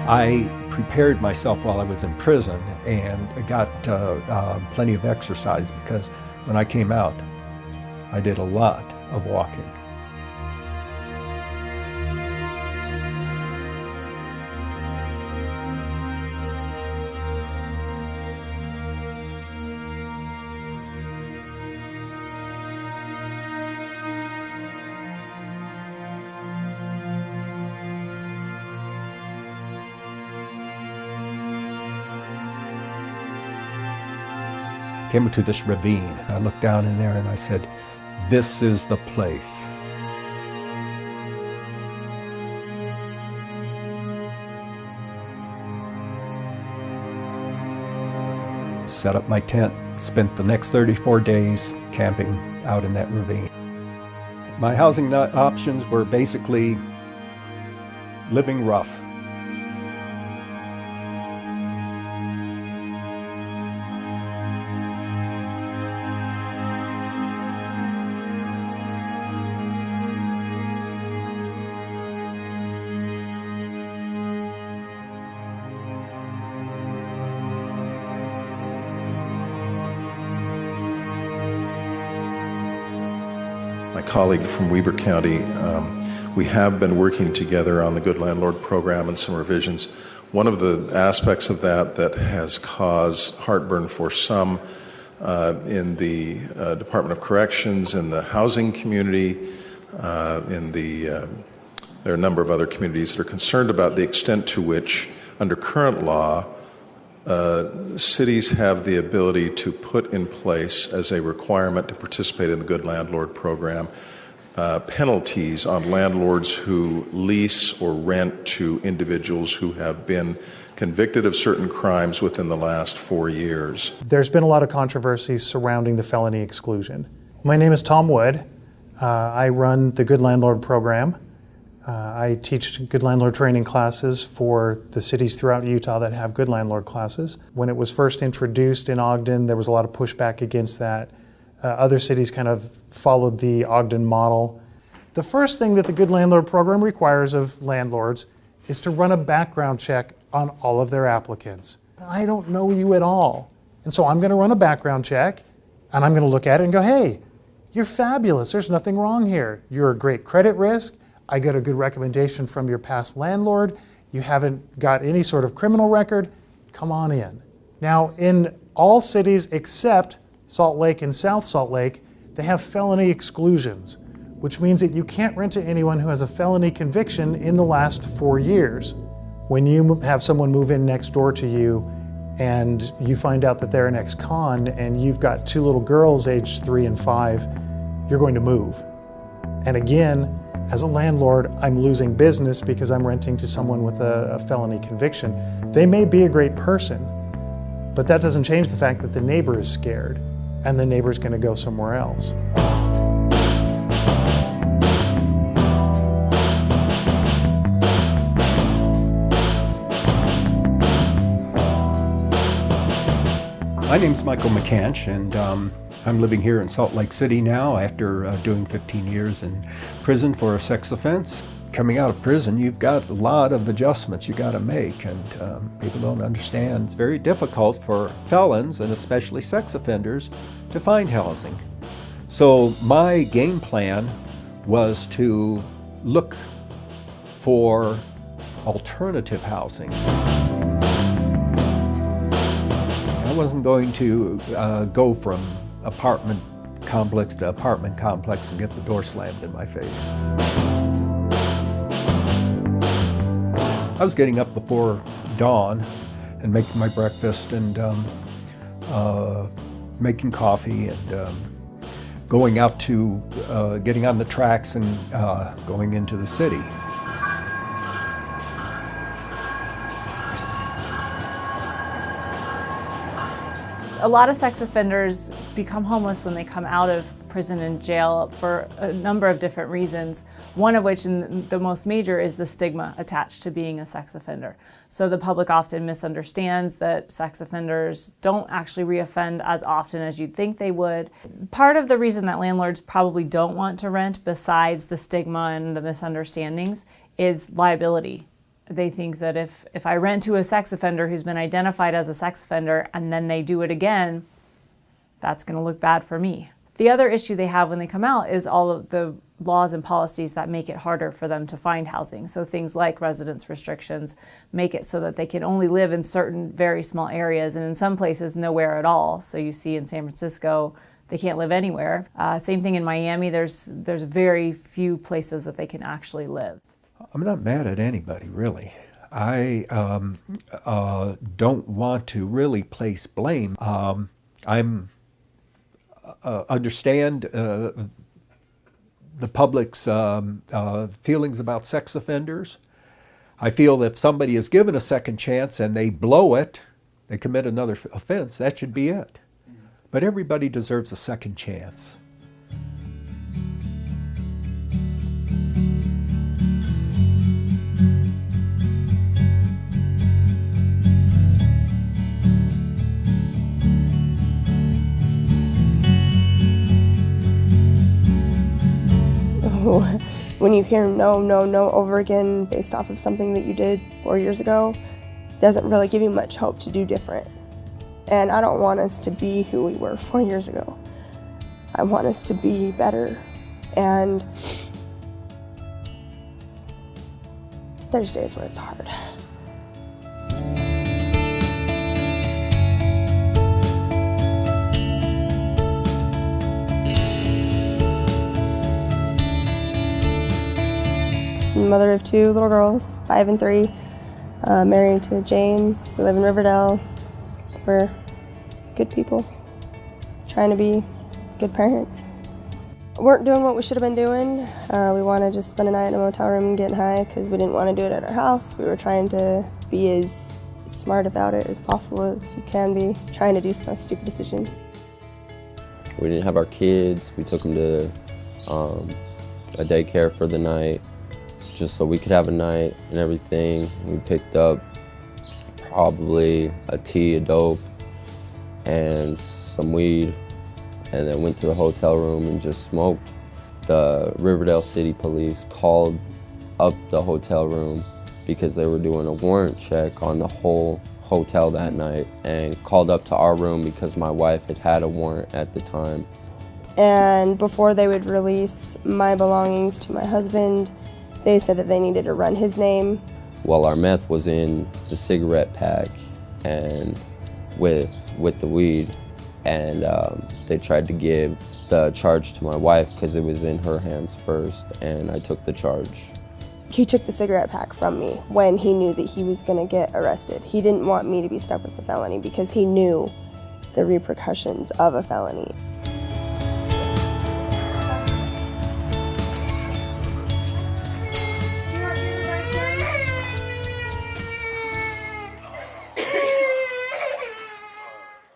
I prepared myself while I was in prison and I got plenty of exercise because when I came out, I did a lot of walking. Came to this ravine. I looked down in there and I said, this is the place. Set up my tent, spent the next 34 days camping out in that ravine. My housing options were basically living rough. My colleague from Weber County, we have been working together on the Good Landlord program and some revisions. One of the aspects of that has caused heartburn for some in the Department of Corrections, in the housing community, there are a number of other communities that are concerned about the extent to which, under current law, cities have the ability to put in place as a requirement to participate in the Good Landlord program penalties on landlords who lease or rent to individuals who have been convicted of certain crimes within the last 4 years. There's been a lot of controversy surrounding the felony exclusion. My name is Tom Wood. I run the Good Landlord program. I teach good landlord training classes for the cities throughout Utah that have good landlord classes. When it was first introduced in Ogden, there was a lot of pushback against that. Other cities kind of followed the Ogden model. The first thing that the Good Landlord program requires of landlords is to run a background check on all of their applicants. I don't know you at all. And so I'm going to run a background check and I'm going to look at it and go, hey, you're fabulous. There's nothing wrong here. You're a great credit risk. I got a good recommendation from your past landlord. You haven't got any sort of criminal record. Come on in. Now, in all cities except Salt Lake and South Salt Lake, they have felony exclusions, which means that you can't rent to anyone who has a felony conviction in the last 4 years. When you have someone move in next door to you and you find out that they're an ex-con and you've got 2 little girls aged 3 and 5, you're going to move. And again, as a landlord, I'm losing business because I'm renting to someone with a felony conviction. They may be a great person, but that doesn't change the fact that the neighbor is scared and the neighbor's going to go somewhere else. My name's Michael McCanch, and I'm living here in Salt Lake City now after doing 15 years in prison for a sex offense. Coming out of prison, you've got a lot of adjustments you got to make, and people don't understand. It's very difficult for felons, and especially sex offenders, to find housing. So my game plan was to look for alternative housing. I wasn't going to go from apartment complex to apartment complex and get the door slammed in my face. I was getting up before dawn and making my breakfast and making coffee and going out to getting on the tracks and going into the city. A lot of sex offenders become homeless when they come out of prison and jail for a number of different reasons, one of which, and the most major, is the stigma attached to being a sex offender. So the public often misunderstands that sex offenders don't actually reoffend as often as you'd think they would. Part of the reason that landlords probably don't want to rent, besides the stigma and the misunderstandings, is liability. They think that if I rent to a sex offender who's been identified as a sex offender and then they do it again, that's going to look bad for me. The other issue they have when they come out is all of the laws and policies that make it harder for them to find housing. So things like residence restrictions make it so that they can only live in certain very small areas, and in some places nowhere at all. So you see in San Francisco, they can't live anywhere. Same thing in Miami, there's very few places that they can actually live. I'm not mad at anybody, really. I don't want to really place blame. I'm understand the public's feelings about sex offenders. I feel that if somebody is given a second chance and they blow it, they commit another offense, that should be it. But everybody deserves a second chance. When you hear no, no, no over again based off of something that you did 4 years ago, it doesn't really give you much hope to do different. And I don't want us to be who we were 4 years ago. I want us to be better. And there's days where it's hard. Mother of 2 little girls, 5 and 3, married to James. We live in Riverdale. We're good people, trying to be good parents. Weren't doing what we should have been doing. We wanted to spend a night in a motel room getting high because we didn't want to do it at our house. We were trying to be as smart about it as possible as you can be, trying to do some stupid decision. We didn't have our kids. We took them to a daycare for the night, just so we could have a night and everything. We picked up probably a tea, a dope, and some weed, and then went to the hotel room and just smoked. The Riverdale City Police called up the hotel room because they were doing a warrant check on the whole hotel that night, and called up to our room because my wife had a warrant at the time. And before they would release my belongings to my husband, they said that they needed to run his name. Well, our meth was in the cigarette pack and with the weed, and they tried to give the charge to my wife because it was in her hands first, and I took the charge. He took the cigarette pack from me when he knew that he was going to get arrested. He didn't want me to be stuck with a felony because he knew the repercussions of a felony.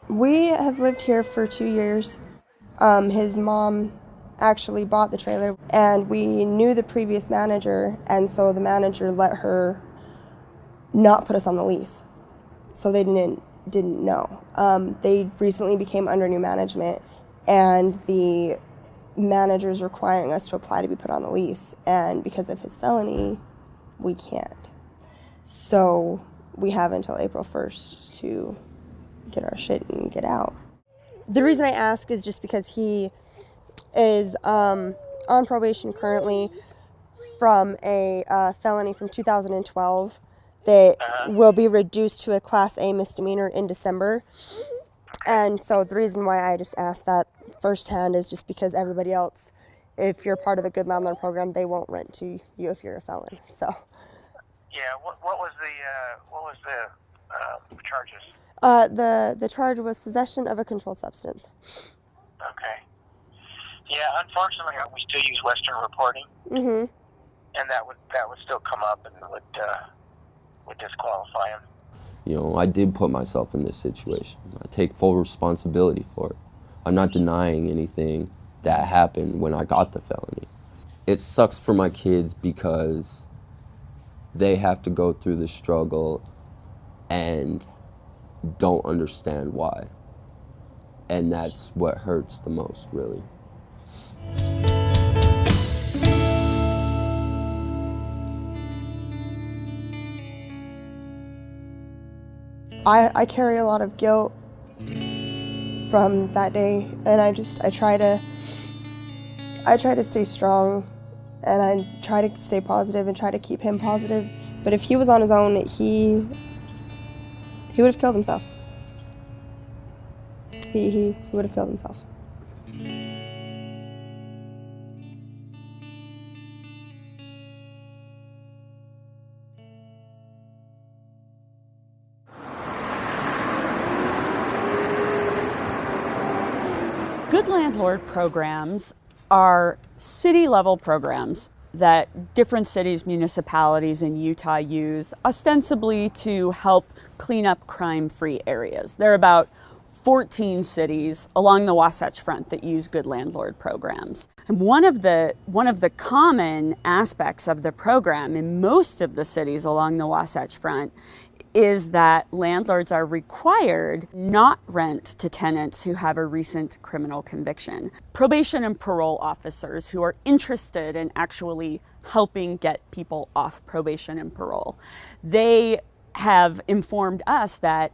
We have lived here for 2 years. His mom actually bought the trailer, and we knew the previous manager, and so the manager let her not put us on the lease. So they didn't know. They recently became under new management, and the manager's requiring us to apply to be put on the lease, and because of his felony, we can't. So we have until April 1st to get our shit and get out. The reason I ask is just because he is on probation currently from a felony from 2012 that will be reduced to a Class A misdemeanor in December. And so the reason why I just asked that firsthand is just because everybody else, if you're part of the Good Landlord program, they won't rent to you if you're a felon. So. Yeah. What was the charges? The charge was possession of a controlled substance. Okay. Yeah, unfortunately, we still use Western reporting, and that would still come up and would disqualify him. You know, I did put myself in this situation. I take full responsibility for it. I'm not denying anything that happened when I got the felony. It sucks for my kids because they have to go through the struggle and don't understand why. And that's what hurts the most, really. I carry a lot of guilt from that day, and I try to stay strong, and I try to stay positive and try to keep him positive. But if he was on his own, he would have killed himself. He would have killed himself. Good landlord programs are city-level programs that different cities, municipalities in Utah use ostensibly to help clean up crime-free areas. There are about 14 cities along the Wasatch Front that use good landlord programs. And one of the common aspects of the program in most of the cities along the Wasatch Front is that landlords are required not rent to tenants who have a recent criminal conviction. Probation and parole officers who are interested in actually helping get people off probation and parole. They have informed us that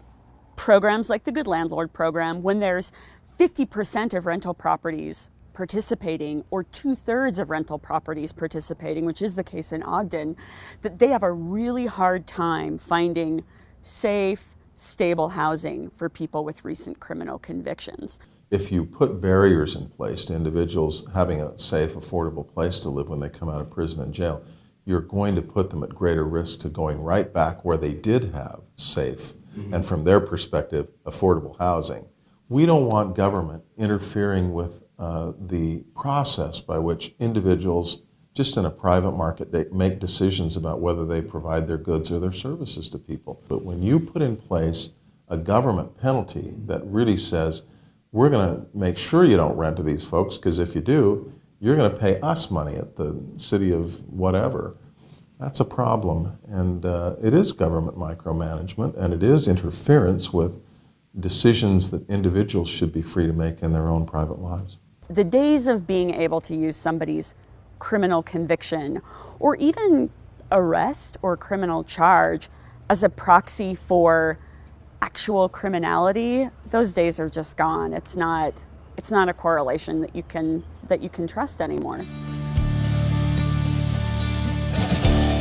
programs like the Good Landlord program, when there's 50% of rental properties participating or 2/3 of rental properties participating, which is the case in Ogden, that they have a really hard time finding safe, stable housing for people with recent criminal convictions. If you put barriers in place to individuals having a safe, affordable place to live when they come out of prison and jail, you're going to put them at greater risk to going right back where they did have safe, and from their perspective, affordable housing. We don't want government interfering with the process by which individuals, just in a private market, they make decisions about whether they provide their goods or their services to people. But when you put in place a government penalty that really says, we're going to make sure you don't rent to these folks, because if you do, you're going to pay us money at the city of whatever, that's a problem. And it is government micromanagement, and it is interference with decisions that individuals should be free to make in their own private lives. The days of being able to use somebody's criminal conviction or even arrest or criminal charge as a proxy for actual criminality, those days are just gone. It's not a correlation that you can trust anymore.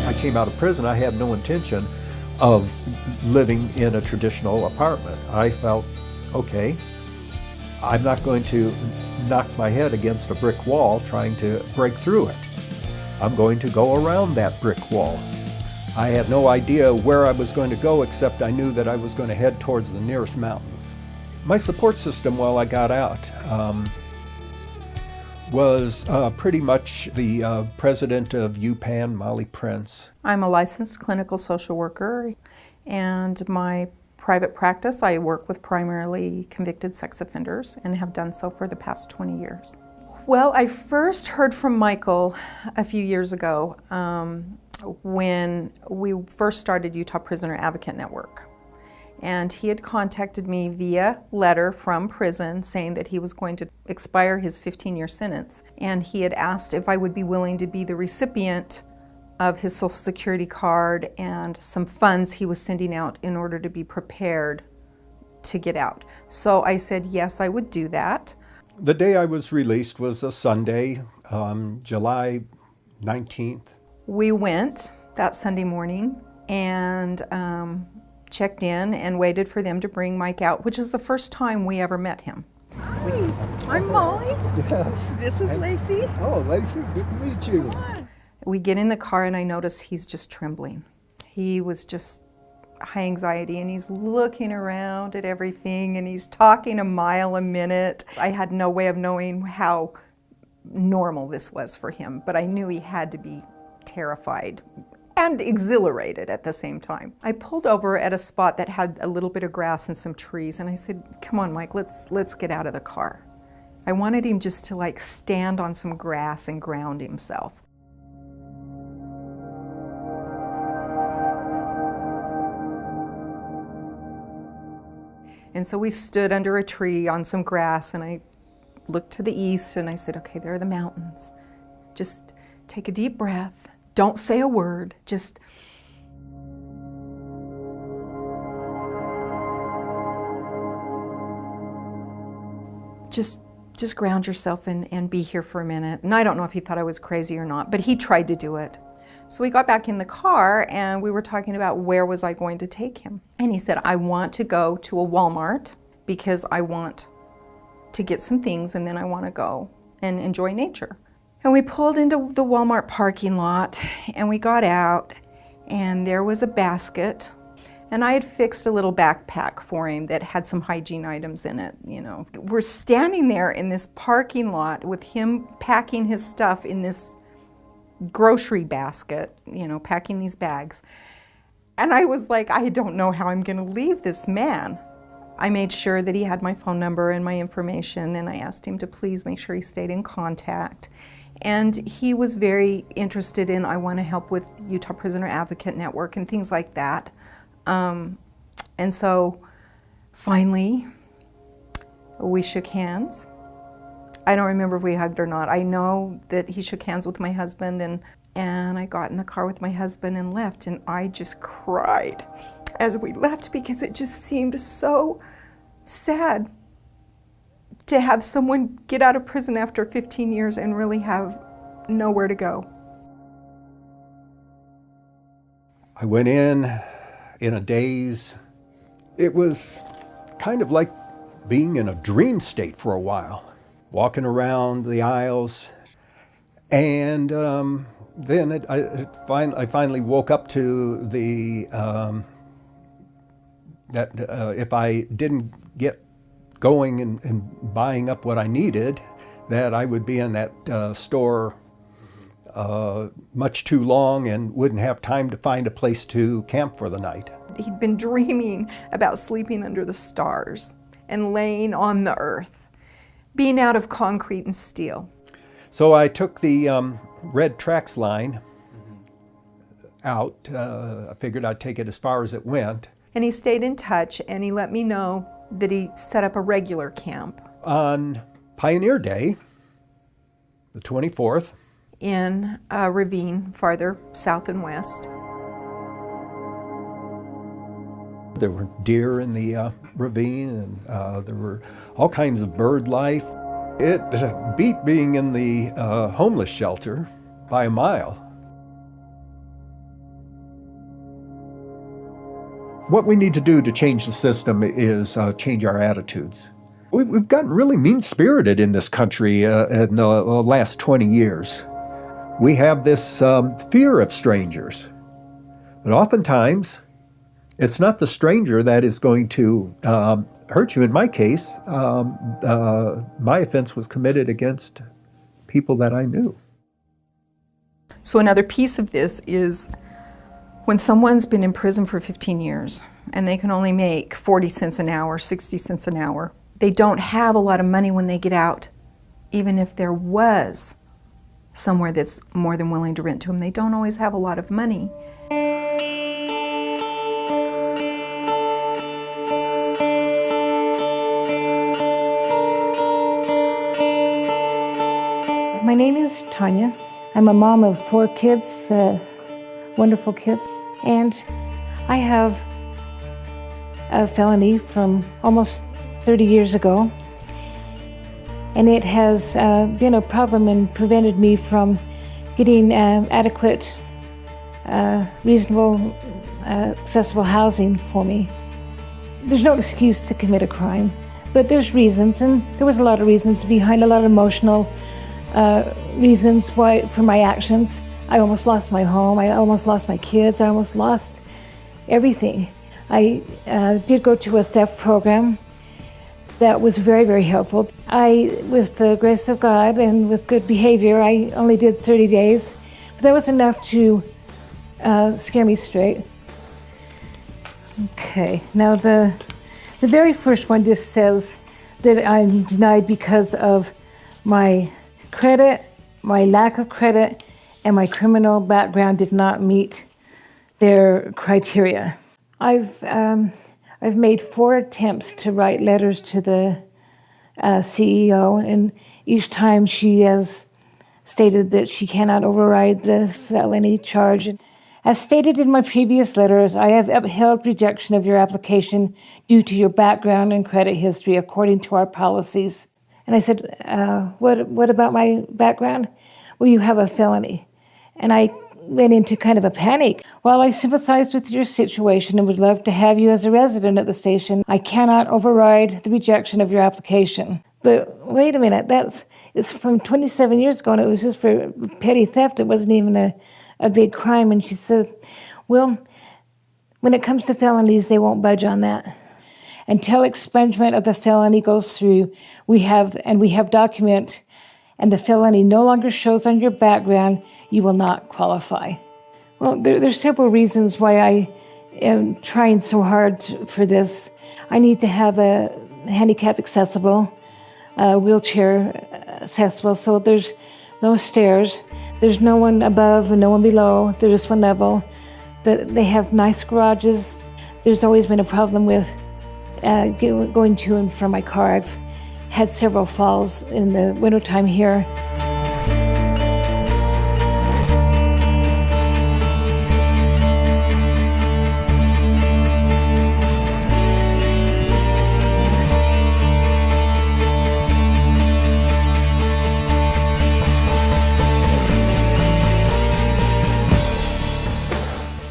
I came out of prison, I had no intention of living in a traditional apartment. I felt, okay, I'm not going to knock my head against a brick wall trying to break through it. I'm going to go around that brick wall. I had no idea where I was going to go, except I knew that I was going to head towards the nearest mountains. My support system while I got out was pretty much the president of UPenn, Molly Prince. I'm a licensed clinical social worker, and my private practice, I work with primarily convicted sex offenders and have done so for the past 20 years. Well, I first heard from Michael a few years ago when we first started Utah Prisoner Advocate Network. And he had contacted me via letter from prison saying that he was going to expire his 15-year sentence. And he had asked if I would be willing to be the recipient of his Social Security card and some funds he was sending out in order to be prepared to get out. So I said, yes, I would do that. The day I was released was a Sunday, July 19th. We went that Sunday morning and checked in and waited for them to bring Mike out, which is the first time we ever met him. Hi, I'm Molly. Yes. This is Lacey. Oh, Lacey, good to meet you. We get in the car and I notice he's just trembling. He was just high anxiety and he's looking around at everything and he's talking a mile a minute. I had no way of knowing how normal this was for him, but I knew he had to be terrified and exhilarated at the same time. I pulled over at a spot that had a little bit of grass and some trees and I said, come on, Mike, let's get out of the car. I wanted him just to like stand on some grass and ground himself. And so we stood under a tree on some grass and I looked to the east and I said, okay, there are the mountains. Just take a deep breath. Don't say a word. Just. just ground yourself and be here for a minute. And I don't know if he thought I was crazy or not, but he tried to do it. So we got back in the car and we were talking about where was I going to take him. And he said, I want to go to a Walmart because I want to get some things and then I want to go and enjoy nature. And we pulled into the Walmart parking lot and we got out and there was a basket. And I had fixed a little backpack for him that had some hygiene items in it, you know. We're standing there in this parking lot with him packing his stuff in this grocery basket, you know, packing these bags. And I was like, I don't know how I'm going to leave this man. I made sure that he had my phone number and my information, and I asked him to please make sure he stayed in contact. And he was very interested in, I want to help with Utah Prisoner Advocate Network and things like that. And so finally, we shook hands. I don't remember if we hugged or not. I know that he shook hands with my husband, and I got in the car with my husband and left, and I just cried as we left because it just seemed so sad to have someone get out of prison after 15 years and really have nowhere to go. I went in a daze. It was kind of like being in a dream state for a while, walking around the aisles. And then I finally woke up to the, that if I didn't get going and buying up what I needed, that I would be in that store much too long and wouldn't have time to find a place to camp for the night. He'd been dreaming about sleeping under the stars and laying on the earth, being out of concrete and steel. So I took the red Trax line out. I figured I'd take it as far as it went. And he stayed in touch, and he let me know that he set up a regular camp. On Pioneer Day, the 24th. In a ravine farther south and west. There were deer in the ravine, and there were all kinds of bird life. It beat being in the homeless shelter by a mile. What we need to do to change the system is change our attitudes. We've gotten really mean-spirited in this country in the last 20 years. We have this fear of strangers, but oftentimes it's not the stranger that is going to hurt you. In my case, my offense was committed against people that I knew. So another piece of this is when someone's been in prison for 15 years and they can only make 40 cents an hour, 60 cents an hour, they don't have a lot of money when they get out. Even if there was somewhere that's more than willing to rent to them, they don't always have a lot of money. My name is Tanya. I'm a mom of 4 kids, wonderful kids, and I have a felony from almost 30 years ago, and it has been a problem and prevented me from getting adequate, reasonable, accessible housing for me. There's no excuse to commit a crime, but there's reasons, and there was a lot of reasons behind, a lot of emotional reasons why for my actions. I almost lost my home, I almost lost my kids, I almost lost everything. I did go to a theft program that was very, very helpful. With the grace of God and with good behavior, I only did 30 days, but that was enough to scare me straight. Okay, now the very first one just says that I'm denied because of my credit, my lack of credit, and my criminal background did not meet their criteria. I've made 4 attempts to write letters to the CEO, and each time she has stated that she cannot override the felony charge. As stated in my previous letters, I have upheld rejection of your application due to your background and credit history according to our policies. And I said, what about my background? Well, you have a felony. And I went into kind of a panic. While I sympathized with your situation and would love to have you as a resident at the station, I cannot override the rejection of your application. But wait a minute, it's from 27 years ago, and it was just for petty theft. It wasn't even a big crime. And she said, well, when it comes to felonies, they won't budge on that. Until expungement of the felony goes through, we have document, and the felony no longer shows on your background, you will not qualify. Well, there's several reasons why I am trying so hard for this. I need to have a handicap accessible, wheelchair accessible, so there's no stairs. There's no one above and no one below. There's just one level. But they have nice garages. There's always been a problem with going to and from my car. I've had several falls in the wintertime here.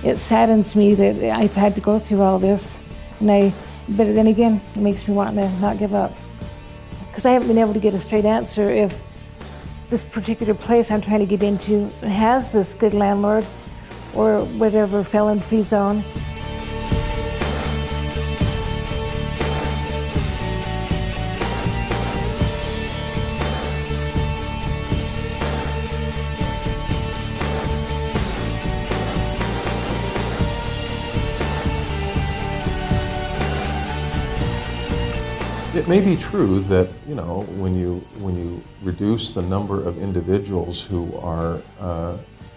It saddens me that I've had to go through all this, but then again, it makes me want to not give up. Because I haven't been able to get a straight answer if this particular place I'm trying to get into has this good landlord or whatever felon-free zone. It may be true that, when you reduce the number of individuals who are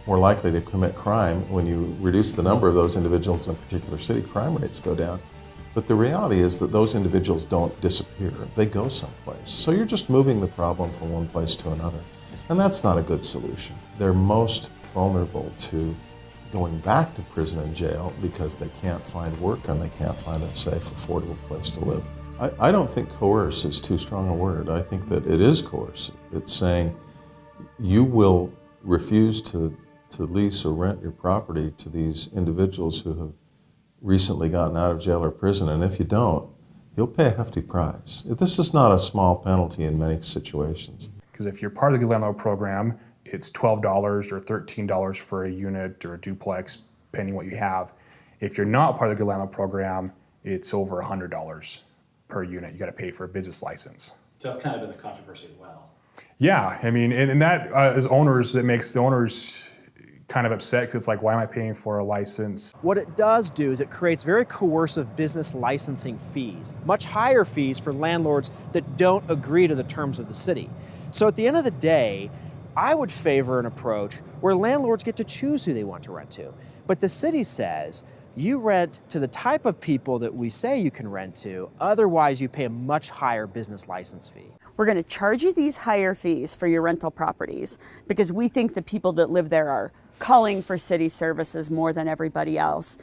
more likely to commit crime, when you reduce the number of those individuals in a particular city, crime rates go down. But the reality is that those individuals don't disappear. They go someplace. So you're just moving the problem from one place to another. And that's not a good solution. They're most vulnerable to going back to prison and jail because they can't find work and they can't find a safe, affordable place to live. I don't think coerce is too strong a word. I think that it is coercive. It's saying you will refuse to lease or rent your property to these individuals who have recently gotten out of jail or prison, and if you don't, you'll pay a hefty price. This is not a small penalty in many situations. Because if you're part of the Good Landlord program, it's $12 or $13 for a unit or a duplex, depending what you have. If you're not part of the Good Landlord program, it's over $100 per unit. You got to pay for a business license. So that's kind of been the controversy as well. Yeah, I mean, and that as owners, that makes the owners kind of upset because it's like, why am I paying for a license? What it does do is it creates very coercive business licensing fees, much higher fees for landlords that don't agree to the terms of the city. So at the end of the day, I would favor an approach where landlords get to choose who they want to rent to. But the city says, you rent to the type of people that we say you can rent to, otherwise you pay a much higher business license fee. We're going to charge you these higher fees for your rental properties because we think the people that live there are calling for city services more than everybody else.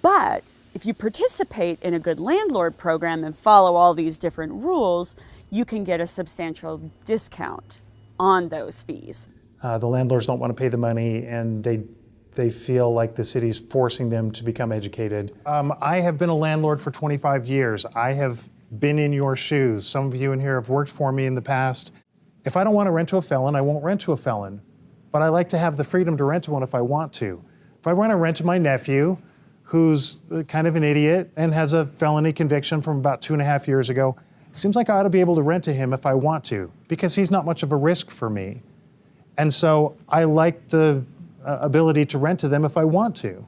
But if you participate in a Good Landlord program and follow all these different rules, you can get a substantial discount on those fees. The landlords don't want to pay the money, and they feel like the city's forcing them to become educated. I have been a landlord for 25 years. I have been in your shoes. Some of you in here have worked for me in the past. If I don't want to rent to a felon, I won't rent to a felon. But I like to have the freedom to rent to one if I want to. If I want to rent to my nephew, who's kind of an idiot and has a felony conviction from about 2.5 years ago, it seems like I ought to be able to rent to him if I want to, because he's not much of a risk for me. And so I like the ability to rent to them if I want to.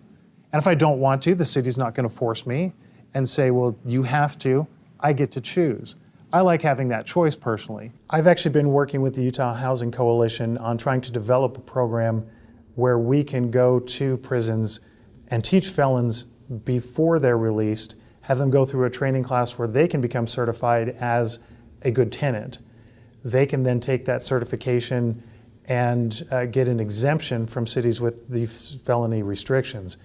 And if I don't want to, the city's not going to force me and say, well, you have to. I get to choose. I like having that choice personally. I've actually been working with the Utah Housing Coalition on trying to develop a program where we can go to prisons and teach felons before they're released, have them go through a training class where they can become certified as a good tenant. They can then take that certification and get an exemption from cities with these felony restrictions.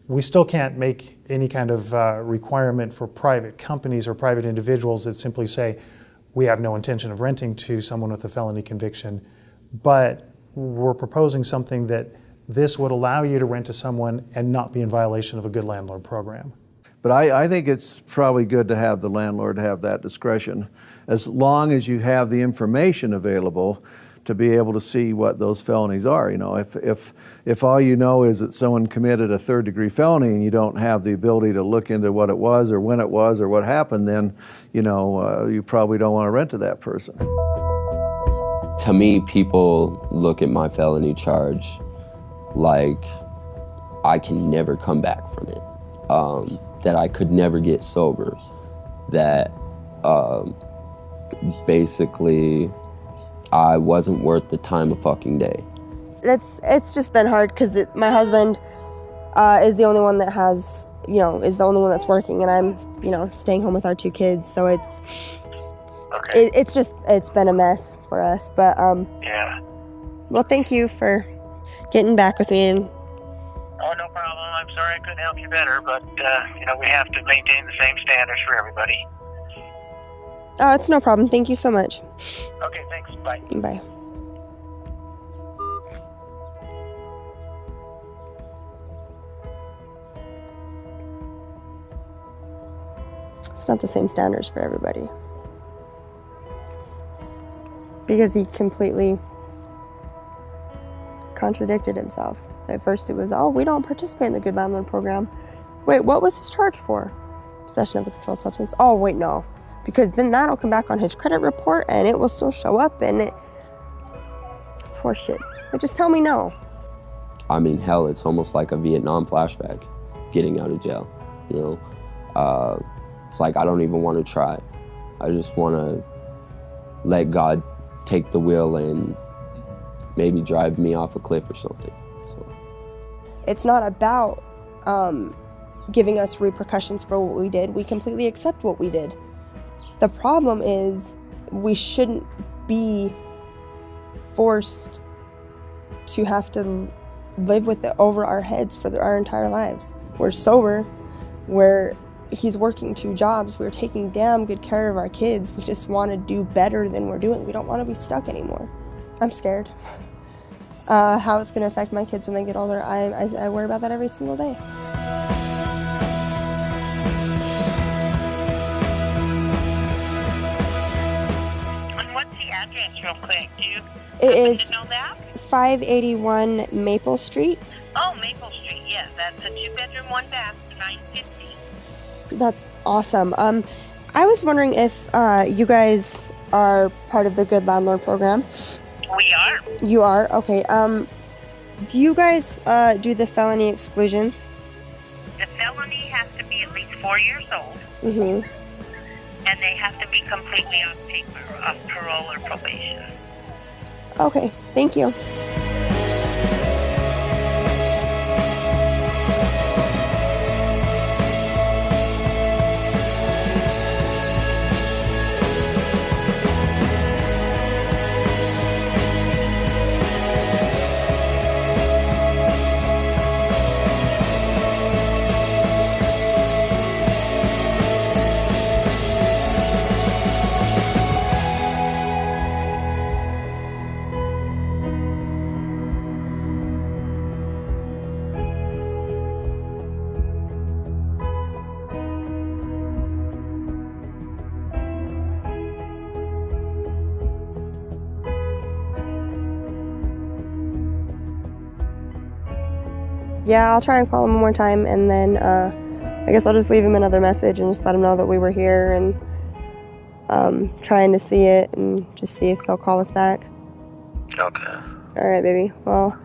We still can't make any kind of requirement for private companies or private individuals that simply say, we have no intention of renting to someone with a felony conviction, but we're proposing something that this would allow you to rent to someone and not be in violation of a good landlord program. But I think it's probably good to have the landlord have that discretion, as long as you have the information available to be able to see what those felonies are. You know, if all you know is that someone committed a third-degree felony and you don't have the ability to look into what it was or when it was or what happened, then you probably don't want to rent to that person. To me, people look at my felony charge like I can never come back from it, that I could never get sober, that basically I wasn't worth the time of fucking day. It's just been hard because my husband is the only one that has, is the only one that's working, and I'm, staying home with our 2 kids. So it's been a mess for us. But Yeah. well, thank you for getting back with me. And Oh, no problem. I'm sorry I couldn't help you better, but, we have to maintain the same standards for everybody. oh, it's no problem. Thank you so much. Okay, thanks. Bye. Bye. It's not the same standards for everybody. Because he completely contradicted himself. At first it was, we don't participate in the Good Landlord program. Wait, what was his charge for? Possession of a controlled substance. Oh, wait, no. Because then that'll come back on his credit report and it will still show up, and it's horseshit. Like, just tell me no. I mean, hell, it's almost like a Vietnam flashback, getting out of jail, It's like I don't even want to try. I just want to let God take the wheel and maybe drive me off a cliff or something. So. It's not about giving us repercussions for what we did. We completely accept what we did. The problem is we shouldn't be forced to have to live with it over our heads for our entire lives. We're sober, he's working 2 jobs, we're taking damn good care of our kids. We just want to do better than we're doing. We don't want to be stuck anymore. I'm scared. How it's going to affect my kids when they get older, I worry about that every single day. And what's the address real quick? Do you It happen is to know that? 581 Maple Street. Oh, Maple Street, yes. That's a 2-bedroom, 1-bath, $950. That's awesome. I was wondering if you guys are part of the Good Landlord program. We are. You are? Okay. Do you guys do the felony exclusions? The felony has to be at least 4 years old, Mm-hmm. and they have to be completely off paper, off parole or probation. Okay, thank you. Yeah, I'll try and call him one more time, and then I guess I'll just leave him another message and just let him know that we were here and trying to see it and just see if he'll call us back. Okay. All right, baby. Well,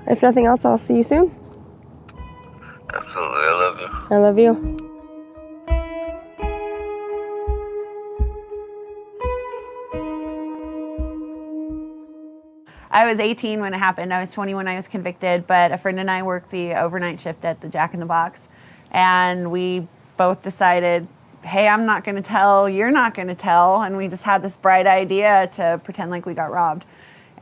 if nothing else, I'll see you soon. Absolutely. I love you. I love you. I was 18 when it happened. I was 20 when I was convicted, but a friend and I worked the overnight shift at the Jack in the Box, and we both decided, hey, I'm not going to tell, you're not going to tell, and we just had this bright idea to pretend like we got robbed,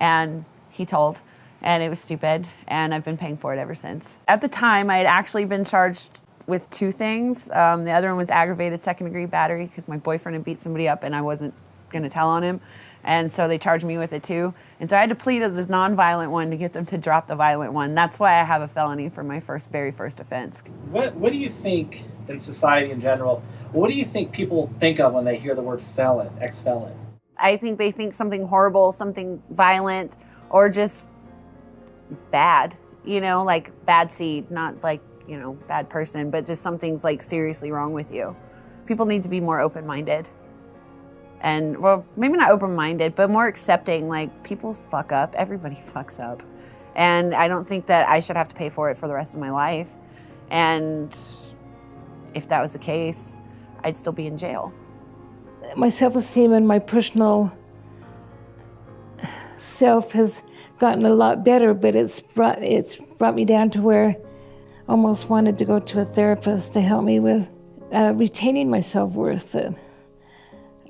and he told, and it was stupid, and I've been paying for it ever since. At the time, I had actually been charged with 2 things. The other one was aggravated second-degree battery because my boyfriend had beat somebody up and I wasn't going to tell on him. And so they charged me with it too. And so I had to plead to the non-violent one to get them to drop the violent one. That's why I have a felony for my very first offense. What do you think in society in general, what do you think people think of when they hear the word felon, ex-felon? I think they think something horrible, something violent, or just bad, like bad seed, not like, bad person, but just something's like seriously wrong with you. People need to be more open-minded. And, well, maybe not open-minded, but more accepting. Like, people fuck up. Everybody fucks up. And I don't think that I should have to pay for it for the rest of my life. And if that was the case, I'd still be in jail. My self-esteem and my personal self has gotten a lot better, but it's brought me down to where I almost wanted to go to a therapist to help me with retaining my self-worth.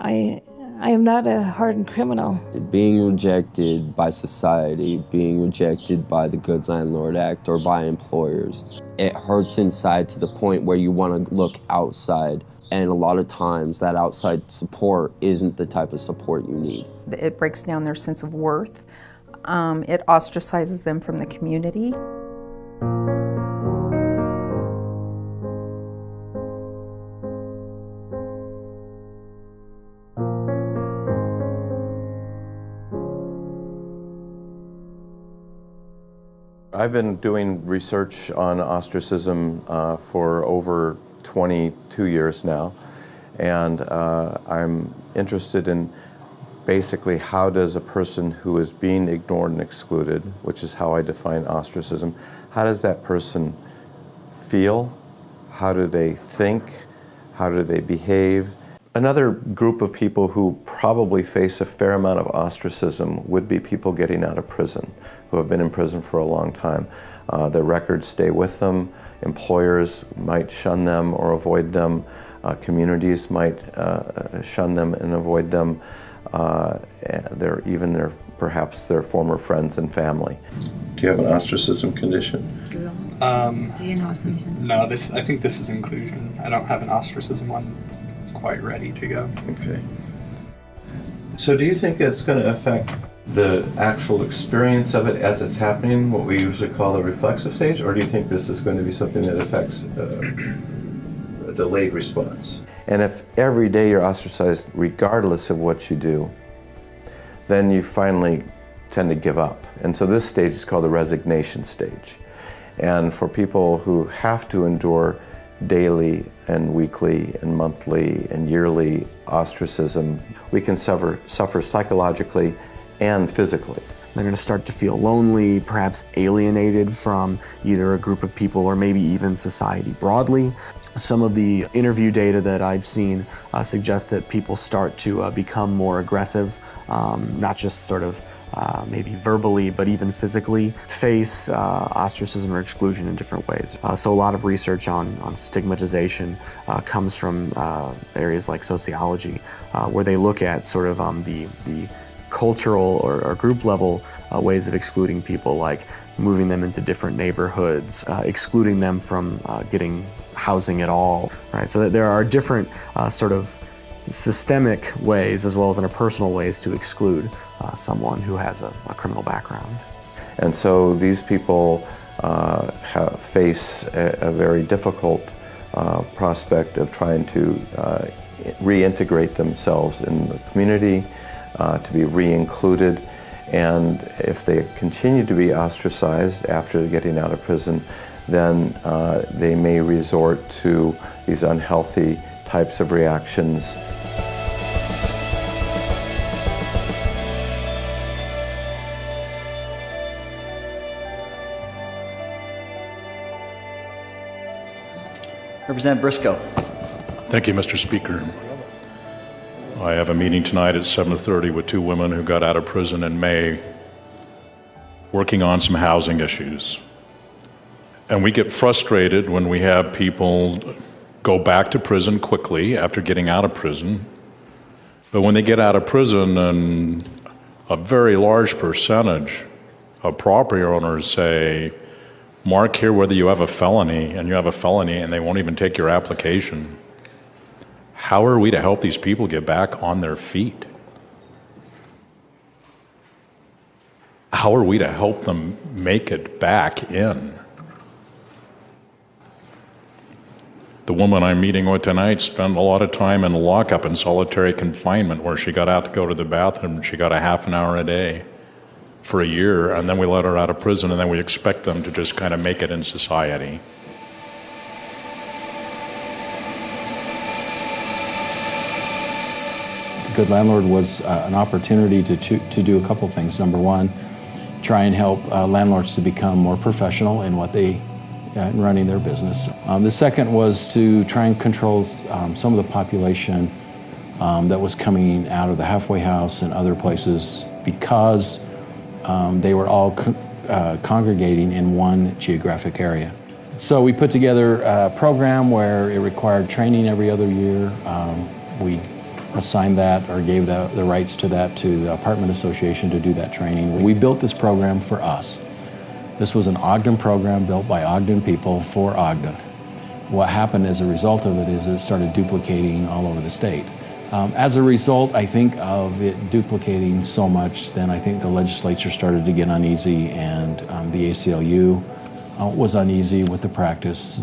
I am not a hardened criminal. Being rejected by society, being rejected by the Good Landlord Act or by employers, it hurts inside to the point where you want to look outside. And a lot of times that outside support isn't the type of support you need. It breaks down their sense of worth. It ostracizes them from the community. I've been doing research on ostracism for over 22 years now, and I'm interested in basically how does a person who is being ignored and excluded, which is how I define ostracism, how does that person feel? How do they think? How do they behave? Another group of people who probably face a fair amount of ostracism would be people getting out of prison, who have been in prison for a long time. Their records stay with them. Employers might shun them or avoid them. Communities might shun them and avoid them. Perhaps their former friends and family. Do you have an ostracism condition? Do you know what condition this is? No, I think this is inclusion. I don't have an ostracism one quite ready to go. Okay. So do you think it's going to affect the actual experience of it as it's happening, what we usually call the reflexive stage, or do you think this is going to be something that affects a delayed response? And if every day you're ostracized regardless of what you do, then you finally tend to give up. And so this stage is called the resignation stage. And for people who have to endure daily and weekly and monthly and yearly ostracism, we can suffer psychologically and physically. They're going to start to feel lonely, perhaps alienated from either a group of people or maybe even society broadly. Some of the interview data that I've seen suggest that people start to become more aggressive, not just sort of maybe verbally, but even physically, face ostracism or exclusion in different ways. So a lot of research on stigmatization comes from areas like sociology, where they look at sort of the cultural or group level ways of excluding people, like moving them into different neighborhoods, excluding them from getting housing at all, right? So that there are different sort of systemic ways as well as interpersonal ways to exclude someone who has a criminal background. And so these people face a very difficult prospect of trying to reintegrate themselves in the community, to be re-included, and if they continue to be ostracized after getting out of prison, then they may resort to these unhealthy types of reactions. Representative Briscoe. Thank you, Mr. Speaker. I have a meeting tonight at 7:30 with 2 women who got out of prison in May, working on some housing issues. And we get frustrated when we have people go back to prison quickly after getting out of prison. But when they get out of prison, and a very large percentage of property owners say, mark here whether you have a felony, and you have a felony and they won't even take your application. How are we to help these people get back on their feet? How are we to help them make it back in? The woman I'm meeting with tonight spent a lot of time in lockup in solitary confinement, where she got out to go to the bathroom and she got a half an hour a day for a year, and then we let her out of prison, and then we expect them to just kind of make it in society. Good Landlord was an opportunity to do a couple things. Number one, try and help landlords to become more professional in what they in running their business. The second was to try and control some of the population that was coming out of the halfway house and other places, because they were all congregating in one geographic area. So we put together a program where it required training every other year. We assigned that, or gave the rights to that, to the apartment association to do that training. We built this program for us. This was an Ogden program built by Ogden people for Ogden. What happened as a result of it is it started duplicating all over the state. As a result, I think, of it duplicating so much, then I think the legislature started to get uneasy, and the ACLU was uneasy with the practice.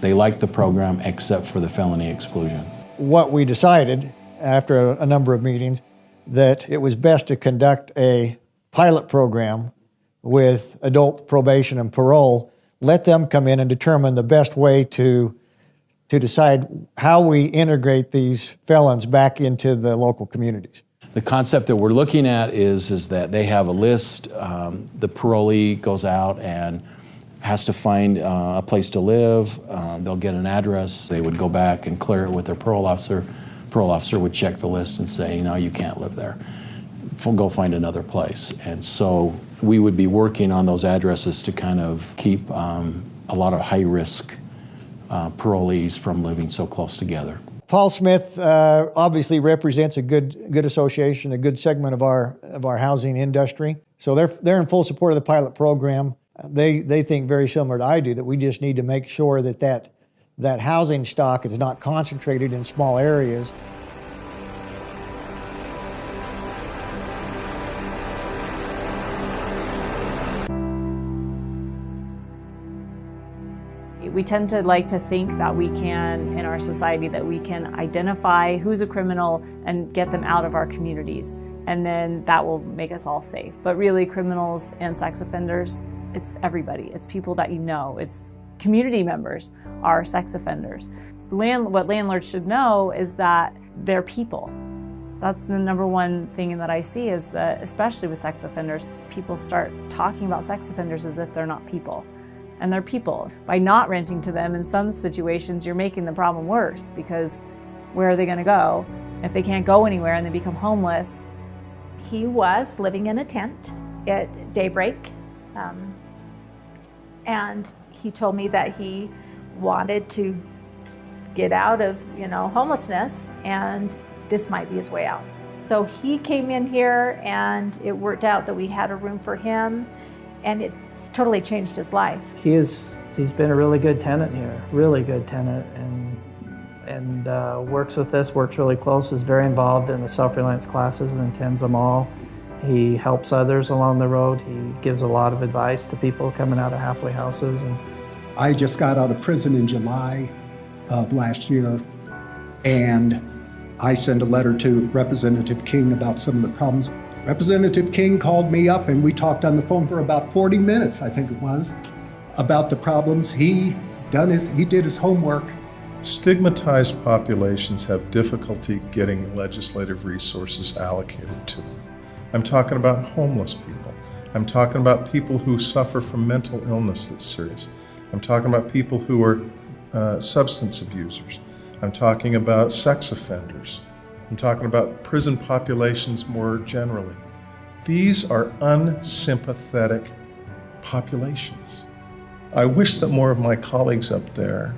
They liked the program except for the felony exclusion. What we decided after a number of meetings, that it was best to conduct a pilot program with adult probation and parole, let them come in and determine the best way to decide how we integrate these felons back into the local communities. The concept that we're looking at is that they have a list, the parolee goes out and has to find a place to live, they'll get an address, they would go back and clear it with their parole officer. Parole officer would check the list and say, no, you can't live there. Go find another place. And so we would be working on those addresses to kind of keep a lot of high-risk parolees from living so close together. Paul Smith obviously represents a good association, a good segment of our housing industry. So they're in full support of the pilot program. They think very similar to I do, that we just need to make sure that housing stock is not concentrated in small areas. We tend to like to think that we can, in our society, that we can identify who's a criminal and get them out of our communities, and then that will make us all safe. But really, criminals and sex offenders, it's everybody. It's people that you know. It's community members are sex offenders. What landlords should know is that they're people. That's the number one thing that I see, is that, especially with sex offenders, people start talking about sex offenders as if they're not people. And they're people. By not renting to them, in some situations, you're making the problem worse, because where are they gonna go? If they can't go anywhere and they become homeless. He was living in a tent at daybreak, and he told me that he wanted to get out of, homelessness, and this might be his way out. So he came in here, and it worked out that we had a room for him, and it's totally changed his life. He's been a really good tenant here, really good tenant, and works with us, works really close, is very involved in the self-reliance classes and attends them all. He helps others along the road. He gives a lot of advice to people coming out of halfway houses. And I just got out of prison in July of last year, and I sent a letter to Representative King about some of the problems. Representative King called me up, and we talked on the phone for about 40 minutes, I think it was, about the problems. He did his homework. Stigmatized populations have difficulty getting legislative resources allocated to them. I'm talking about homeless people. I'm talking about people who suffer from mental illness that's serious. I'm talking about people who are substance abusers. I'm talking about sex offenders. I'm talking about prison populations more generally. These are unsympathetic populations. I wish that more of my colleagues up there,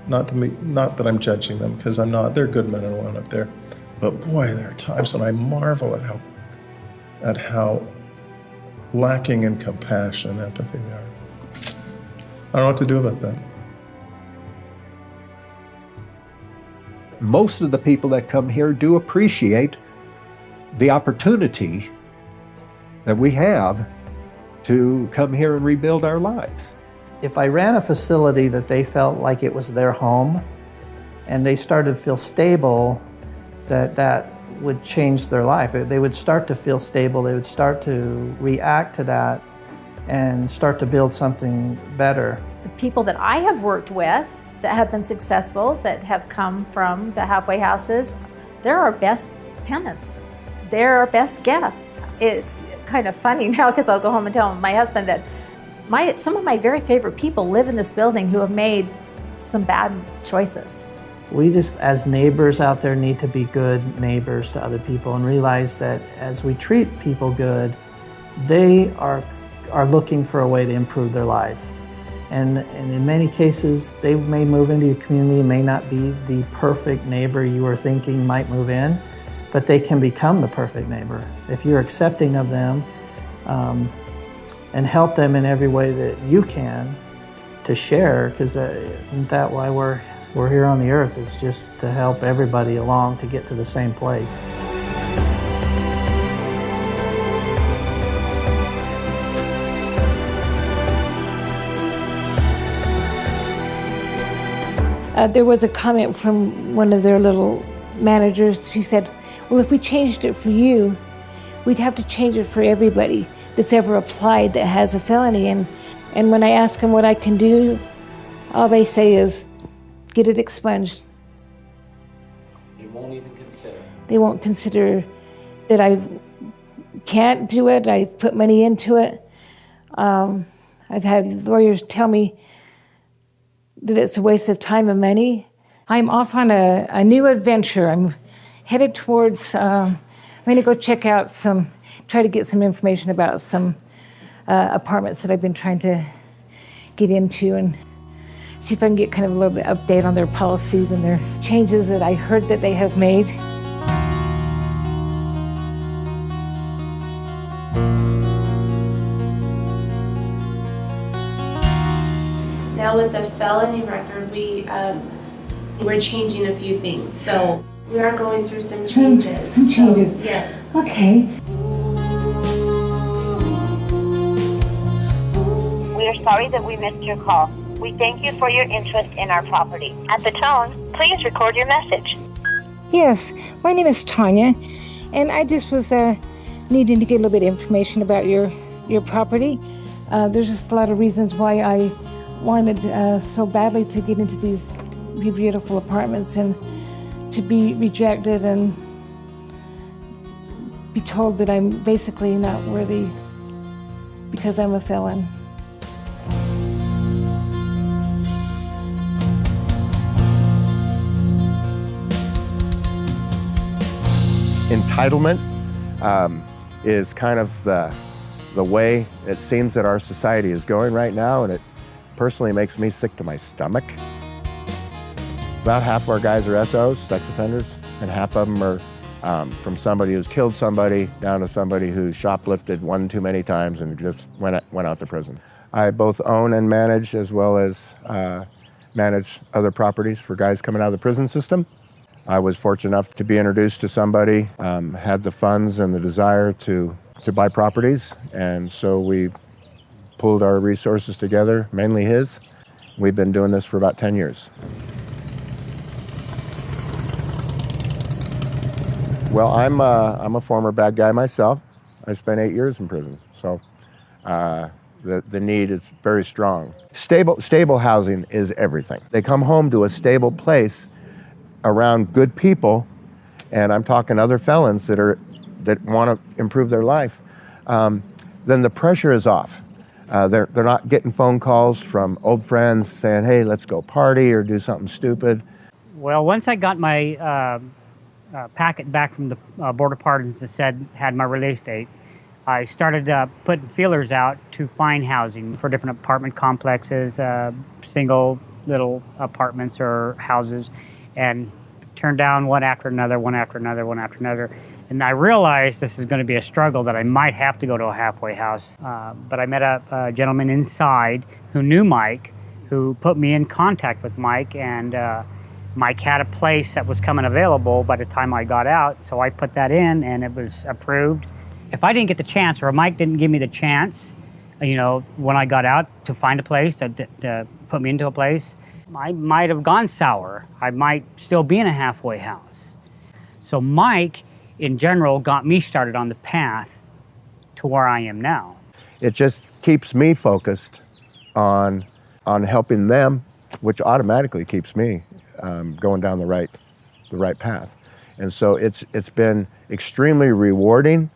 not that I'm judging them, because I'm not, they're good men and women up there, but boy, there are times when I marvel at how lacking in compassion and empathy they are. I don't know what to do about that. Most of the people that come here do appreciate the opportunity that we have to come here and rebuild our lives. If I ran a facility that they felt like it was their home and they started to feel stable, that would change their life. They would start to feel stable, they would start to react to that and start to build something better. The people that I have worked with that have been successful, that have come from the halfway houses, they're our best tenants. They're our best guests. It's kind of funny now because I'll go home and tell my husband that some of my very favorite people live in this building who have made some bad choices. We just, as neighbors out there, need to be good neighbors to other people and realize that as we treat people good, they are looking for a way to improve their life. And in many cases, they may move into your community, may not be the perfect neighbor you were thinking might move in, but they can become the perfect neighbor if you're accepting of them and help them in every way that you can to share, because isn't that why we're here on the earth? It's just to help everybody along to get to the same place. There was a comment from one of their little managers. She said, well, if we changed it for you, we'd have to change it for everybody that's ever applied that has a felony. And when I ask them what I can do, all they say is, get it expunged. They won't even consider. They won't consider that I can't do it. I've put money into it. I've had lawyers tell me that it's a waste of time and money. I'm off on a new adventure. I'm headed towards, I'm gonna go check out try to get some information about some apartments that I've been trying to get into and see if I can get kind of a little bit update on their policies and their changes that I heard that they have made. Now with the felony record, we're changing a few things. So we are going through some changes. Some changes. So, yes. Okay. We are sorry that we missed your call. We thank you for your interest in our property. At the tone, please record your message. Yes, my name is Tanya, and I just was needing to get a little bit of information about your property. There's just a lot of reasons why I wanted so badly to get into these beautiful apartments and to be rejected and be told that I'm basically not worthy because I'm a felon. Entitlement is kind of the way it seems that our society is going right now, and it personally makes me sick to my stomach. About half of our guys are SOs, sex offenders, and half of them are from somebody who's killed somebody down to somebody who shoplifted one too many times and just went out to prison. I both own and manage, as well as manage other properties for guys coming out of the prison system. I was fortunate enough to be introduced to somebody, had the funds and the desire to buy properties, and so we pulled our resources together, mainly his. We've been doing this for about 10 years. Well, I'm a former bad guy myself. I spent 8 years in prison, so the need is very strong. Stable housing is everything. They come home to a stable place around good people, and I'm talking other felons that want to improve their life, then the pressure is off. They're not getting phone calls from old friends saying, hey, let's go party or do something stupid. Well, once I got my packet back from the Board of Pardons that said had my release date, I started putting feelers out to find housing for different apartment complexes, single little apartments or houses, and turned down one after another. And I realized this is going to be a struggle, that I might have to go to a halfway house. But I met a gentleman inside who knew Mike, who put me in contact with Mike, and Mike had a place that was coming available by the time I got out, so I put that in and it was approved. If I didn't get the chance, or Mike didn't give me the chance, you know, when I got out to find a place, to put me into a place, I might have gone sour. I might still be in a halfway house. So Mike, in general, got me started on the path to where I am now. It just keeps me focused on helping them, which automatically keeps me going down the right path. And so it's been extremely rewarding.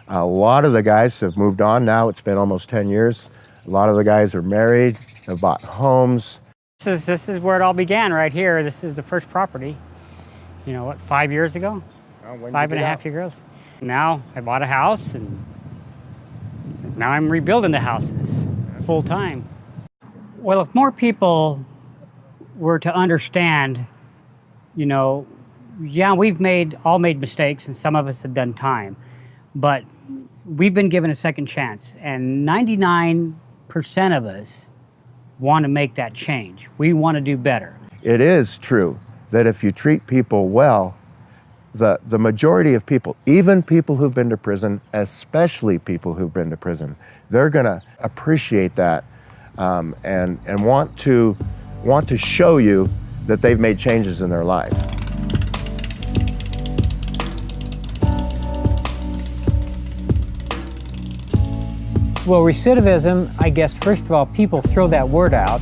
A lot of the guys have moved on now. It's been almost 10 years. A lot of the guys are married, have bought homes. This is where it all began, right here. This is the first property. You know what, 5 years ago? 5.5 years ago. Now I bought a house, and now I'm rebuilding the houses full time. Well, if more people were to understand, you know, yeah, we've all made mistakes, and some of us have done time, but we've been given a second chance, and 99% of us want to make that change. We want to do better. It is true that if you treat people well, the majority of people, even people who've been to prison, especially people who've been to prison, they're going to appreciate that and want to show you that they've made changes in their life. Well, recidivism, I guess, first of all, people throw that word out,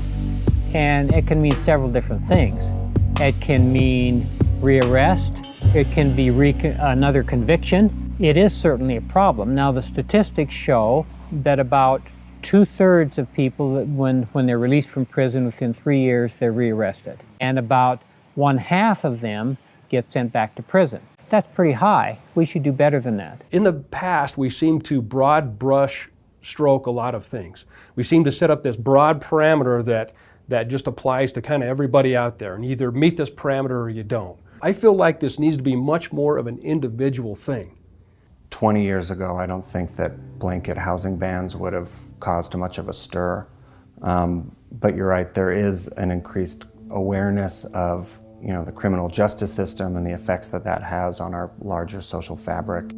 and it can mean several different things. It can mean rearrest. It can be another conviction. It is certainly a problem. Now, the statistics show that about 2/3 of people, when they're released from prison within 3 years, they're rearrested. And about 1/2 of them get sent back to prison. That's pretty high. We should do better than that. In the past, we seem to broad brush stroke a lot of things. We seem to set up this broad parameter that just applies to kind of everybody out there, and you either meet this parameter or you don't. I feel like this needs to be much more of an individual thing. 20 years ago, I don't think that blanket housing bans would have caused much of a stir. But you're right, there is an increased awareness of, you know, the criminal justice system and the effects that that has on our larger social fabric.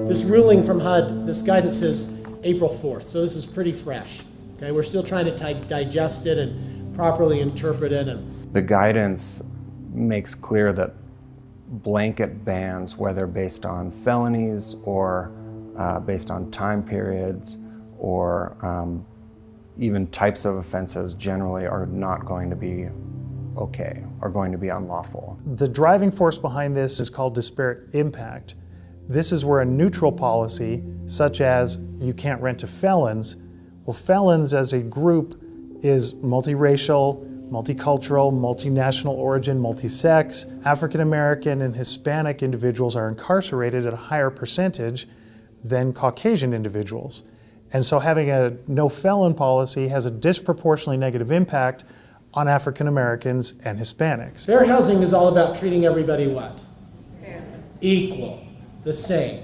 This ruling from HUD, this guidance is April 4th, so this is pretty fresh. Okay, we're still trying to digest it and properly interpret it. The guidance makes clear that blanket bans, whether based on felonies or based on time periods or even types of offenses, generally are not going to be okay, are going to be unlawful. The driving force behind this is called disparate impact. This is where a neutral policy, such as you can't rent to felons, well, felons as a group is multiracial, multicultural, multinational origin, multi-sex. African American and Hispanic individuals are incarcerated at a higher percentage than Caucasian individuals. And so having a no felon policy has a disproportionately negative impact on African Americans and Hispanics. Fair housing is all about treating everybody what? Fair. Equal. The same.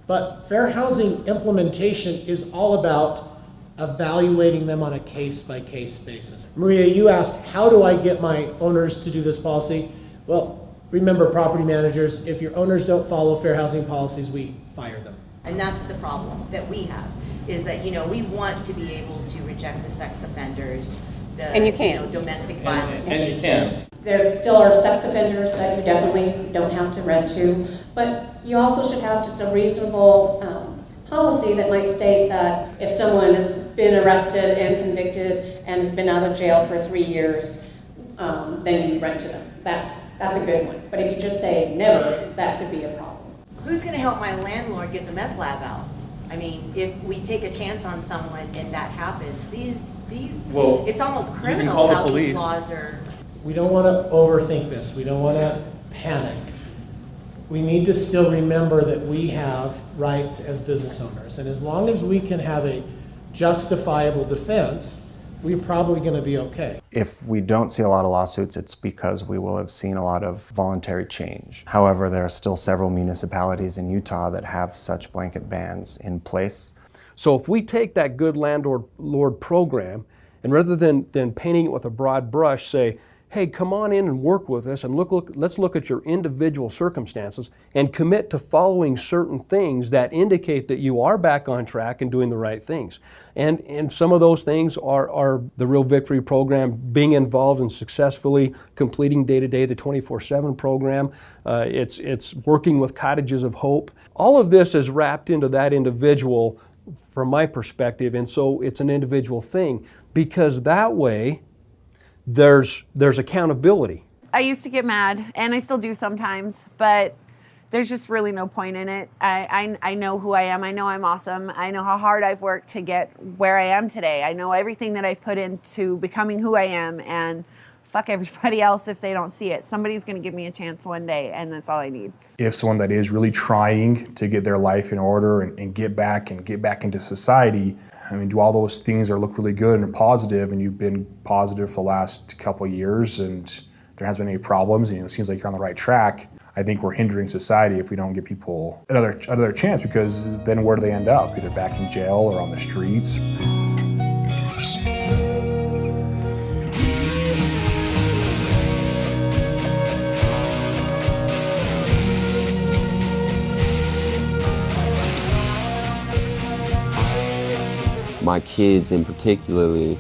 But fair housing implementation is all about evaluating them on a case-by-case basis. Maria, you asked, how do I get my owners to do this policy? Well, remember, property managers, if your owners don't follow fair housing policies, we fire them. And that's the problem that we have, is that, you know, we want to be able to reject the sex offenders, and you can. You know, domestic violence and cases. you can. There still are sex offenders that you definitely don't have to rent to, but you also should have just a reasonable policy that might state that if someone has been arrested and convicted and has been out of jail for 3 years, then you rent to them. That's a good one. But if you just say never, that could be a problem. Who's going to help my landlord get the meth lab out? I mean, if we take a chance on someone and that happens, well, it's almost criminal how these laws are. We don't want to overthink this. We don't want to panic. We need to still remember that we have rights as business owners. And as long as we can have a justifiable defense, we're probably going to be okay. If we don't see a lot of lawsuits, it's because we will have seen a lot of voluntary change. However, there are still several municipalities in Utah that have such blanket bans in place. So if we take that good landlord program, and rather than painting it with a broad brush, say, hey, come on in and work with us, and let's look at your individual circumstances and commit to following certain things that indicate that you are back on track and doing the right things. And some of those things are the Real Victory program, being involved in successfully completing day-to-day the 24/7 program. It's working with Cottages of Hope. All of this is wrapped into that individual from my perspective, and so it's an individual thing, because that way there's accountability. I used to get mad, and I still do sometimes, but there's just really no point in it. I know who I am. I know I'm awesome. I know how hard I've worked to get where I am today. I know everything that I've put into becoming who I am, and fuck everybody else if they don't see it. Somebody's going to give me a chance one day, and that's all I need. If someone that is really trying to get their life in order and get back into society, I mean, do all those things look really good and are positive, and you've been positive for the last couple of years and there hasn't been any problems, and it seems like you're on the right track, I think we're hindering society if we don't give people another chance, because then where do they end up? Either back in jail or on the streets. My kids in particularly,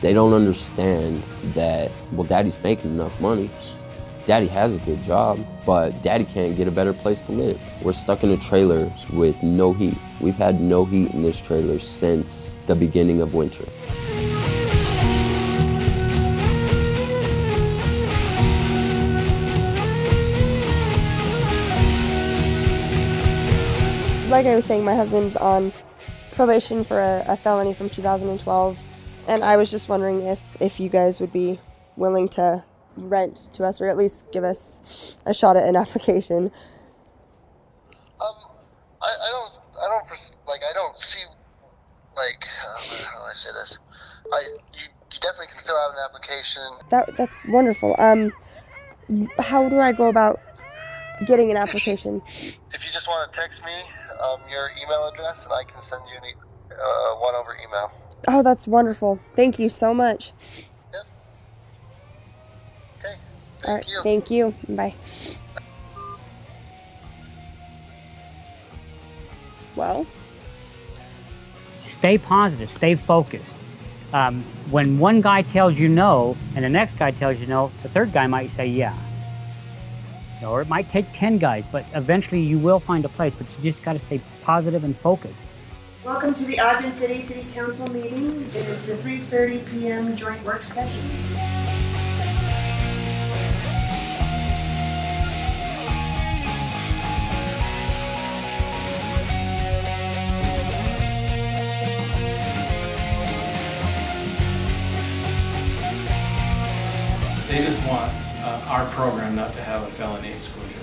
they don't understand that, well, daddy's making enough money. Daddy has a good job, but daddy can't get a better place to live. We're stuck in a trailer with no heat. We've had no heat in this trailer since the beginning of winter. Like I was saying, my husband's on probation for a felony from 2012, and I was just wondering if you guys would be willing to rent to us, or at least give us a shot at an application. I don't see, like, how do I say this? You definitely can fill out an application. That's wonderful. How do I go about getting an application? If you just want to text me your email address, and I can send you one over email. Oh, that's wonderful. Thank you so much. Yep. Okay. All right. Thank you. Bye. Well, Stay positive, stay focused. When one guy tells you no and the next guy tells you no, the third guy might say yeah. Or it might take 10 guys, but eventually you will find a place, but you just got to stay positive and focused. Welcome to the Ogden City City Council meeting. It is the 3:30 p.m. joint work session. They just want our program not to have a felony exclusion.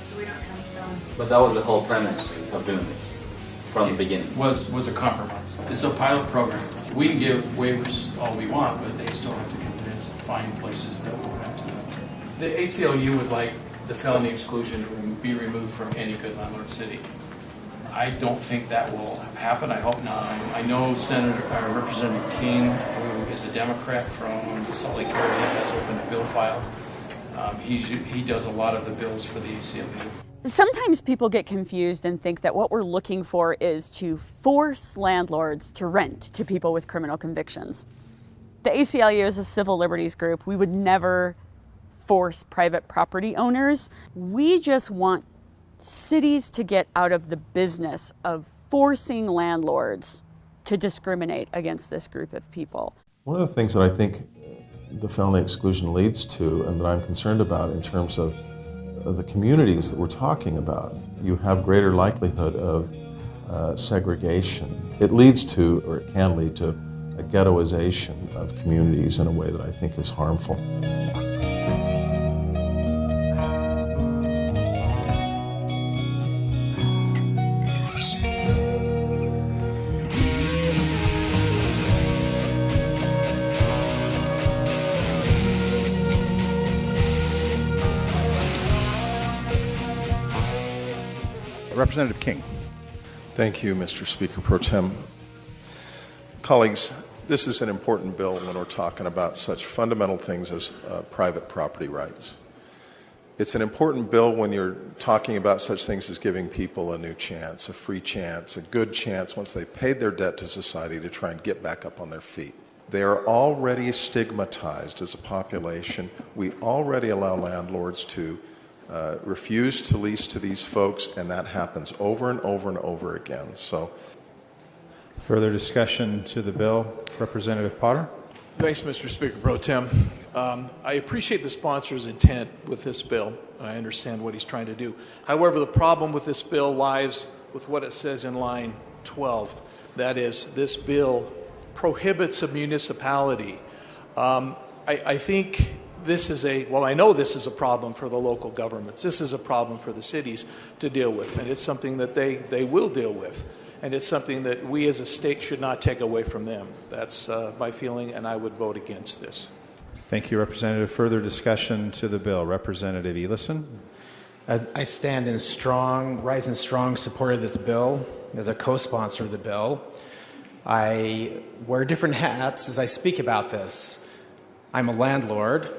So we don't have felony. But that was the whole premise of doing this from the beginning. Was a compromise. It's a pilot program. We can give waivers all we want, but they still have to convince and find places that will have to. The ACLU would like the felony exclusion to be removed from any good landlord city. I don't think that will happen. I hope not. I know Representative King, who is a Democrat from the Salt Lake area, has opened a bill file. He does a lot of the bills for the ACLU. Sometimes people get confused and think that what we're looking for is to force landlords to rent to people with criminal convictions. The ACLU is a civil liberties group. We would never force private property owners. We just want cities to get out of the business of forcing landlords to discriminate against this group of people. One of the things that I think the felony exclusion leads to, and that I'm concerned about in terms of the communities that we're talking about, you have greater likelihood of segregation. It leads to, or it can lead to, a ghettoization of communities in a way that I think is harmful. Representative King. Thank you, Mr. Speaker Pro Tem. Colleagues, this is an important bill when we're talking about such fundamental things as private property rights. It's an important bill when you're talking about such things as giving people a new chance, a free chance, a good chance once they've paid their debt to society to try and get back up on their feet. They are already stigmatized as a population. We already allow landlords to refuse to lease to these folks, and that happens over and over and over again. So, further discussion to the bill. Representative Potter. Thanks, Mr. Speaker Pro Tem. I appreciate the sponsor's intent with this bill, and I understand what he's trying to do. However, the problem with this bill lies with what it says in line 12. That is, this bill prohibits a municipality. I think this is I know this is a problem for the local governments. This is a problem for the cities to deal with, and it's something that they will deal with. And it's something that we as a state should not take away from them. That's my feeling, and I would vote against this. Thank you, Representative. Further discussion to the bill. Representative Elison. I stand in rise in strong support of this bill as a co-sponsor of the bill. I wear different hats as I speak about this. I'm a landlord.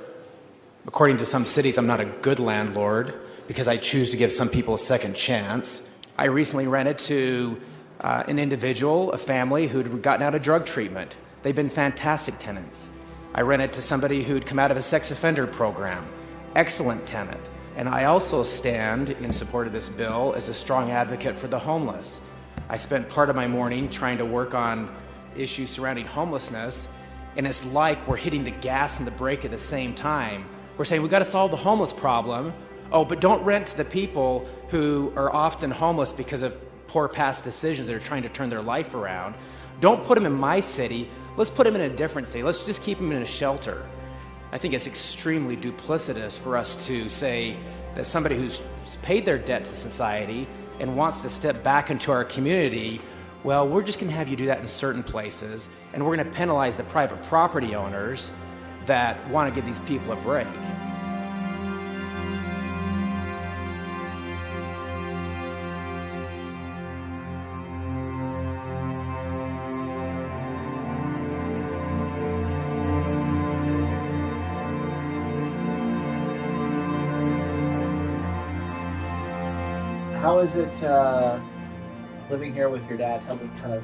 According to some cities, I'm not a good landlord because I choose to give some people a second chance. I recently rented to an individual, a family who'd gotten out of drug treatment. They've been fantastic tenants. I rented to somebody who'd come out of a sex offender program. Excellent tenant. And I also stand in support of this bill as a strong advocate for the homeless. I spent part of my morning trying to work on issues surrounding homelessness, and it's like we're hitting the gas and the brake at the same time. We're saying we've got to solve the homeless problem. Oh, but don't rent to the people who are often homeless because of poor past decisions that are trying to turn their life around. Don't put them in my city. Let's put them in a different city. Let's just keep them in a shelter. I think it's extremely duplicitous for us to say that somebody who's paid their debt to society and wants to step back into our community, well, we're just going to have you do that in certain places, and we're going to penalize the private property owners that want to give these people a break. How is it living here with your dad? Tell me kind of.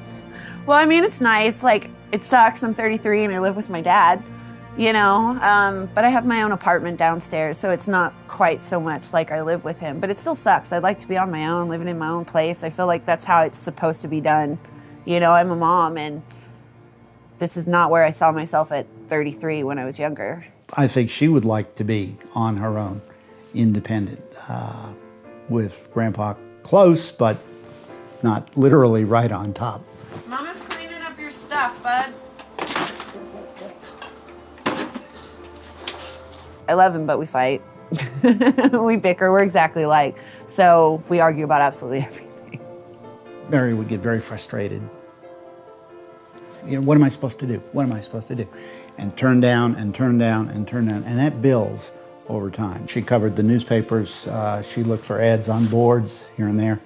Well, I mean, it's nice. Like, it sucks. I'm 33 and I live with my dad, you know, but I have my own apartment downstairs, so it's not quite so much like I live with him, but it still sucks. I'd like to be on my own, living in my own place. I feel like that's how it's supposed to be done. You know, I'm a mom, and this is not where I saw myself at 33 when I was younger. I think she would like to be on her own, independent, with Grandpa close, but not literally right on top. Mama's cleaning up your stuff, bud. I love him, but we fight. We bicker. We're exactly alike. So we argue about absolutely everything. Mary would get very frustrated. You know, what am I supposed to do? What am I supposed to do? And turn down and turn down and turn down. And that builds over time. She covered the newspapers. She looked for ads on boards here and there.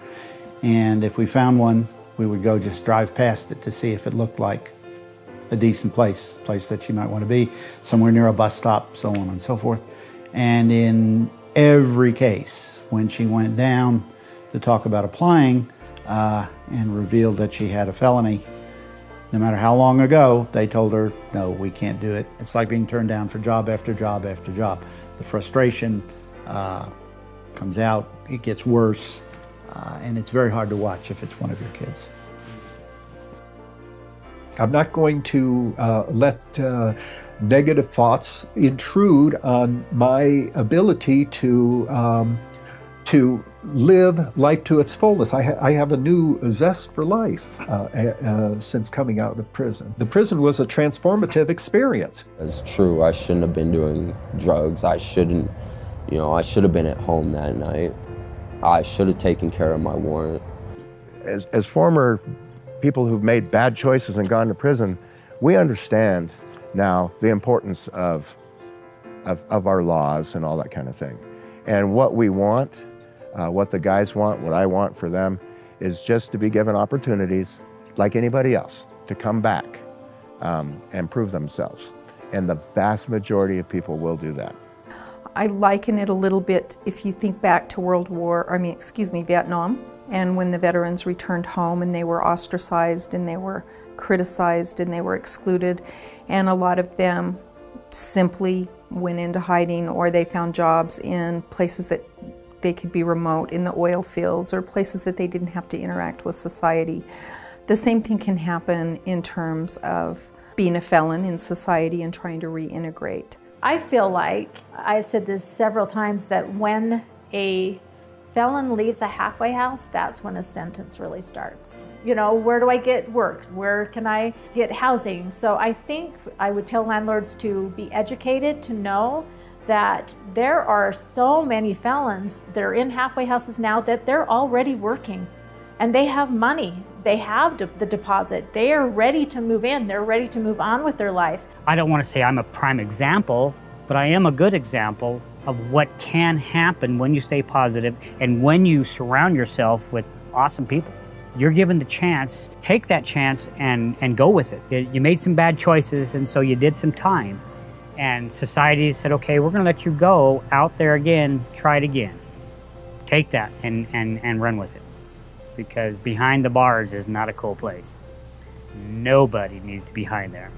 And if we found one, we would go just drive past it to see if it looked like a decent place that she might want to be, somewhere near a bus stop, so on and so forth. And in every case, when she went down to talk about applying and revealed that she had a felony, no matter how long ago, they told her, no, we can't do it. It's like being turned down for job after job after job. The frustration comes out, it gets worse, and it's very hard to watch if it's one of your kids. I'm not going to let negative thoughts intrude on my ability to live life to its fullest. I have a new zest for life since coming out of prison. The prison was a transformative experience. It's true, I shouldn't have been doing drugs. I should have been at home that night. I should have taken care of my warrant. As former people who've made bad choices and gone to prison, we understand now the importance of our laws and all that kind of thing. And what we want What the guys want, what I want for them, is just to be given opportunities like anybody else to come back and prove themselves. And the vast majority of people will do that. I liken it a little bit if you think back to Vietnam, and when the veterans returned home and they were ostracized and they were criticized and they were excluded, and a lot of them simply went into hiding, or they found jobs in places that they could be remote, in the oil fields, or places that they didn't have to interact with society. The same thing can happen in terms of being a felon in society and trying to reintegrate. I feel like, I've said this several times, that when a felon leaves a halfway house, that's when a sentence really starts. You know, where do I get work? Where can I get housing? So I think I would tell landlords to be educated, to know that there are so many felons that are in halfway houses now that they're already working and they have money. They have the deposit. They are ready to move in. They're ready to move on with their life. I don't want to say I'm a prime example, but I am a good example of what can happen when you stay positive and when you surround yourself with awesome people. You're given the chance, take that chance and go with it. You made some bad choices, and so you did some time. And society said, okay, we're gonna let you go out there again, try it again. Take that and run with it. Because behind the bars is not a cool place. Nobody needs to be behind there.